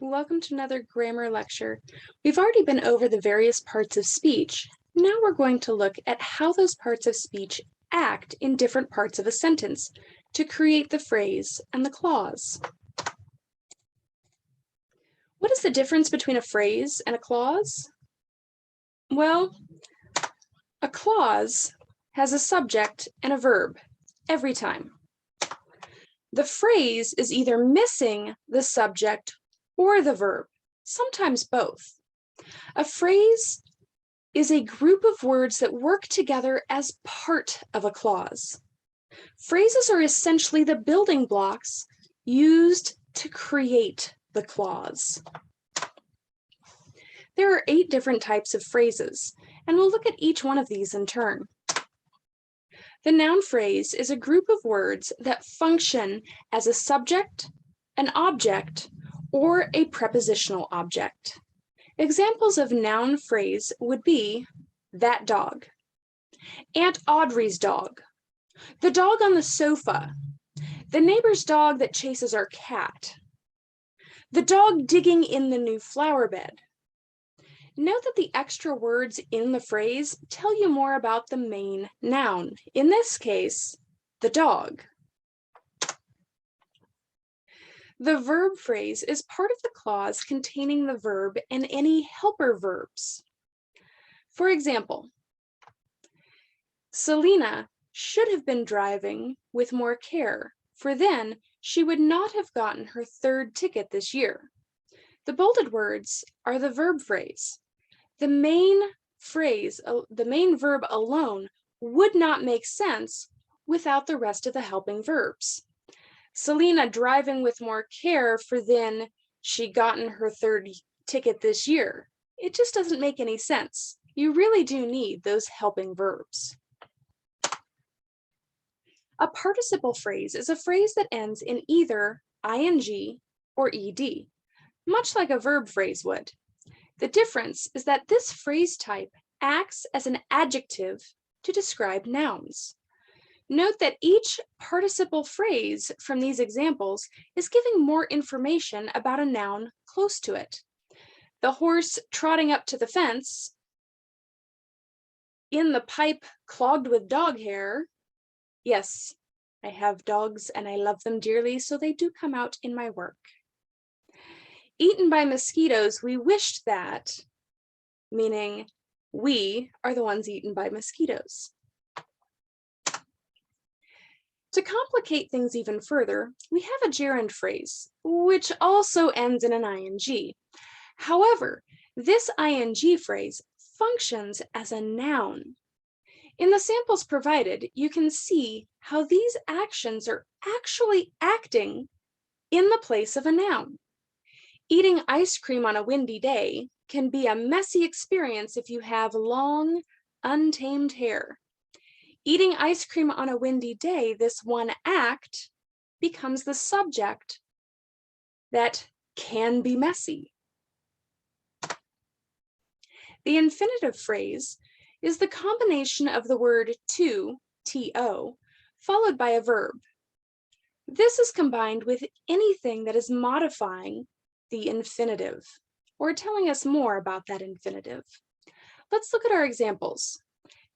Welcome to another grammar lecture. We've already been over the various parts of speech. Now we're going to look at how those parts of speech act in different parts of a sentence to create the phrase and the clause. What is the difference between a phrase and a clause? Well, a clause has a subject and a verb every time. The phrase is either missing the subject or the verb, sometimes both. A phrase is a group of words that work together as part of a clause. Phrases are essentially the building blocks used to create the clause. There are 8 different types of phrases, and we'll look at each one of these in turn. The noun phrase is a group of words that function as a subject, an object, or a prepositional object. Examples of noun phrase would be that dog, Aunt Audrey's dog, the dog on the sofa, the neighbor's dog that chases our cat, the dog digging in the new flower bed. Note that the extra words in the phrase tell you more about the main noun, in this case, the dog. The verb phrase is part of the clause containing the verb and any helper verbs. For example, Selena should have been driving with more care, for then she would not have gotten her 3rd ticket this year. The bolded words are the verb phrase. The main verb alone would not make sense without the rest of the helping verbs. Selena driving with more care, for then she gotten her 3rd ticket this year. It just doesn't make any sense. You really do need those helping verbs. A participle phrase is a phrase that ends in either ing or ed, much like a verb phrase would. The difference is that this phrase type acts as an adjective to describe nouns. Note that each participle phrase from these examples is giving more information about a noun close to it. The horse trotting up to the fence, in the pipe clogged with dog hair. Yes, I have dogs and I love them dearly, so they do come out in my work. Eaten by mosquitoes, we wished that, meaning we are the ones eaten by mosquitoes. To complicate things even further, we have a gerund phrase, which also ends in an ing. However, this ing phrase functions as a noun. In the samples provided, you can see how these actions are actually acting in the place of a noun. Eating ice cream on a windy day can be a messy experience if you have long, untamed hair. Eating ice cream on a windy day, this one act becomes the subject that can be messy. The infinitive phrase is the combination of the word to, followed by a verb. This is combined with anything that is modifying the infinitive, or telling us more about that infinitive. Let's look at our examples.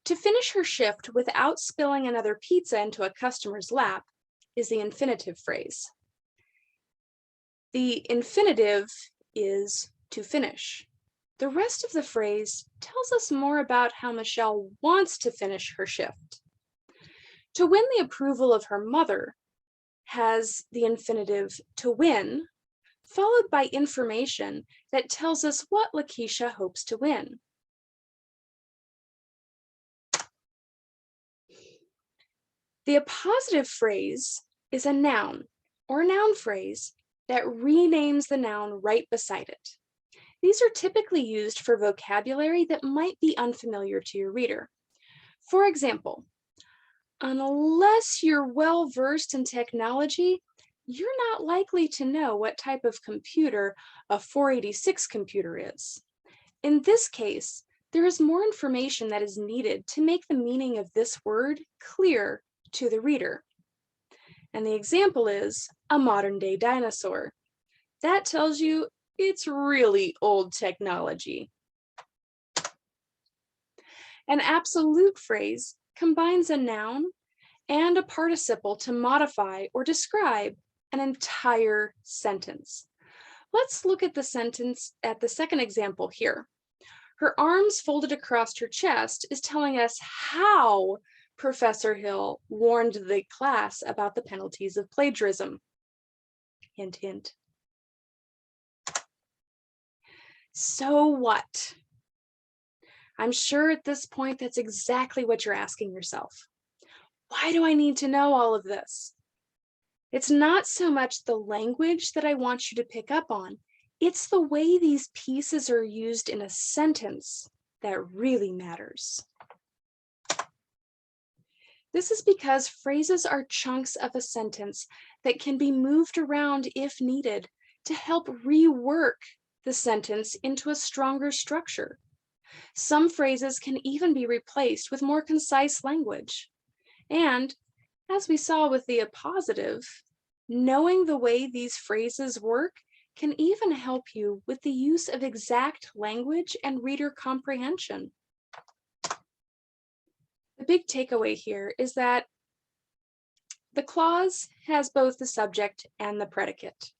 To finish her shift without spilling another pizza into a customer's lap is the infinitive phrase. The infinitive is to finish. The rest of the phrase tells us more about how Michelle wants to finish her shift. To win the approval of her mother has the infinitive to win, followed by information that tells us what Lakeisha hopes to win. The appositive phrase is a noun or noun phrase that renames the noun right beside it. These are typically used for vocabulary that might be unfamiliar to your reader. For example, unless you're well-versed in technology, you're not likely to know what type of computer a 486 computer is. In this case, there is more information that is needed to make the meaning of this word clear to the reader. And the example is a modern-day dinosaur. That tells you it's really old technology. An absolute phrase combines a noun and a participle to modify or describe an entire sentence. Let's look at the second example here. Her arms folded across her chest is telling us how Professor Hill warned the class about the penalties of plagiarism. Hint, hint. So what? I'm sure at this point that's exactly what you're asking yourself. Why do I need to know all of this? It's not so much the language that I want you to pick up on, it's the way these pieces are used in a sentence that really matters. This is because phrases are chunks of a sentence that can be moved around if needed to help rework the sentence into a stronger structure. Some phrases can even be replaced with more concise language. And as we saw with the appositive, knowing the way these phrases work can even help you with the use of exact language and reader comprehension. The big takeaway here is that the clause has both the subject and the predicate,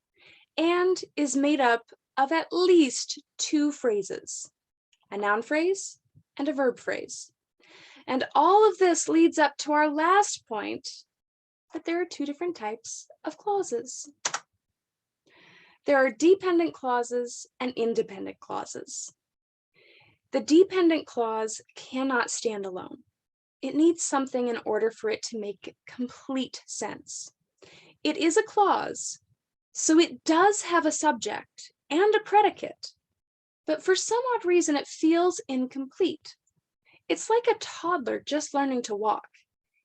and is made up of at least two phrases, a noun phrase and a verb phrase. And all of this leads up to our last point, that there are two different types of clauses. There are dependent clauses and independent clauses. The dependent clause cannot stand alone. It needs something in order for it to make complete sense. It is a clause, so it does have a subject and a predicate, but for some odd reason it feels incomplete. It's like a toddler just learning to walk.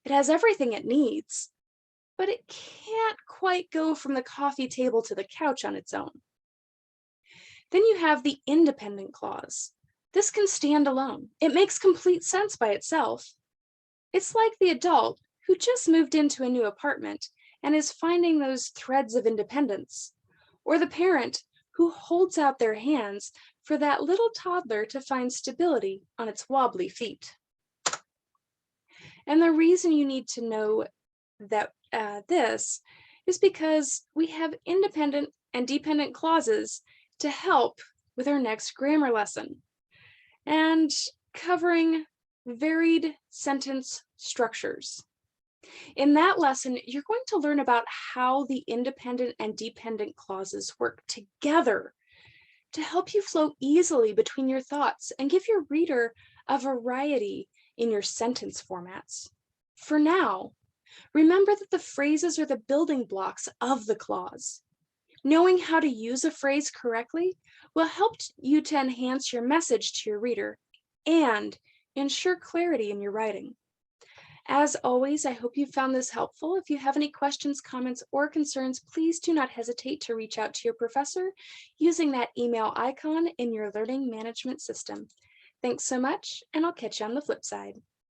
It has everything it needs, but it can't quite go from the coffee table to the couch on its own. Then you have the independent clause. This can stand alone. It makes complete sense by itself. It's like the adult who just moved into a new apartment and is finding those threads of independence, or the parent who holds out their hands for that little toddler to find stability on its wobbly feet. And the reason you need to know that this is because we have independent and dependent clauses to help with our next grammar lesson and covering varied sentence structures. In that lesson, you're going to learn about how the independent and dependent clauses work together to help you flow easily between your thoughts and give your reader a variety in your sentence formats. For now, remember that the phrases are the building blocks of the clause. Knowing how to use a phrase correctly will help you to enhance your message to your reader and ensure clarity in your writing. As always, I hope you found this helpful. If you have any questions, comments, or concerns, please do not hesitate to reach out to your professor using that email icon in your learning management system. Thanks so much, and I'll catch you on the flip side.